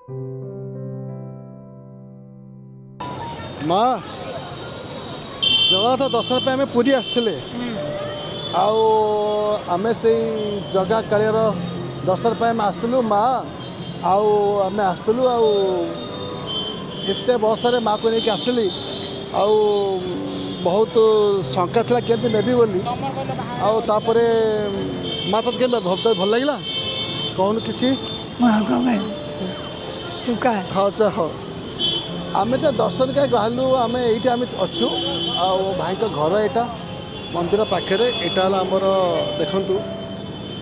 माँ जगन्नाथ दर्शन पे आम पुरी आसते आम से जगह कालियर दर्शन पे आम आसलु माँ आम आसलु एते बसरे माँ को लेकिन आसली बहुत शंका था केमती नेबी बोली आउे माँ तक बहुत भल लगे कहून कि हाँ अच्छा हाँ आम तो दर्शन क्या बाहरलु आम ये आम अच्छु भाई घर यहाँ मंदिर पाखे यहाँ आमर देखु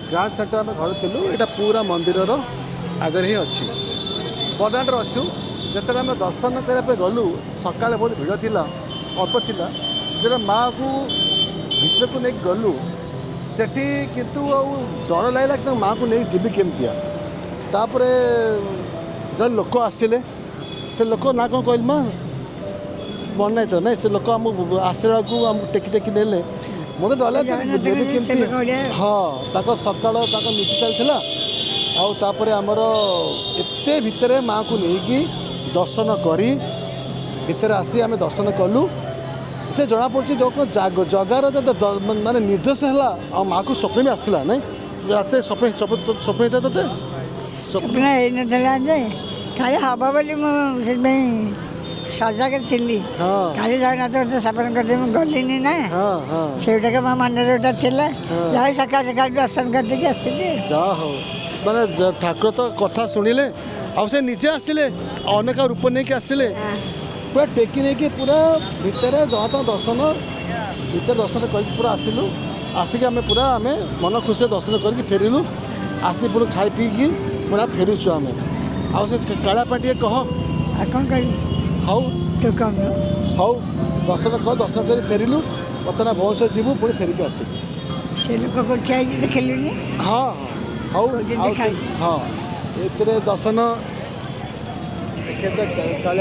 ग्रांड सेंटर आम घर थिलु यहाँ पूरा मंदिर आगे ही अच्छी बरदाण्डर अच्छु जिते आम दर्शन करने गलु सका बहुत भिड़ था अल्प था जो माँ को भर को नहीं गलु सेठी किंतु डर लगला कि माँ को नहीं जीवी केमतिया तापर जो लोक आसिले से लोक ना कौन कहल माँ मन नहीं तो नहीं से लोक आम आसला को आम टेकी टेकी ने मत डर देवी केमती हाँ सकाल नीति चलता आउे आमर एते भितर माँ को लेकिन दर्शन करी भितर आसी आम दर्शन कलु ये जना पड़ी जो जगार मानने निर्देश है आ माँ को स्वप्न भी आसला नहीं रात स्वप्न स्वप्न होता ते स्वप्न होता खाली हवा बोली मुझे सजग थी खाली जगन्नाथ स्थापन कर गलिनी ना से मो मन गोटा था सका सका दर्शन करके आसली जा हो माने ठाकुर तो कथा शुणिले आ से निजे आसिले अनेक रूप नहीं कि आसिले पूरा टेकी नहीं कि पूरा भितर जगन्नाथ दर्शन भितर दर्शन कर पूरा आसिलु आसिक आम पूरा आम मन खुशी दर्शन करके फेरिलु आसी पुणी खाई पीकी पूरा फेरुचु आम आ काला पाटी कह कौन कर हौ तो कम हौ दर्शन कर फेरिलु बर्तमान भुवनेश्वर जीवु पुणी फेरिक आसबु से लोक को देखलुनि हाँ हौ हाँ ये दर्शन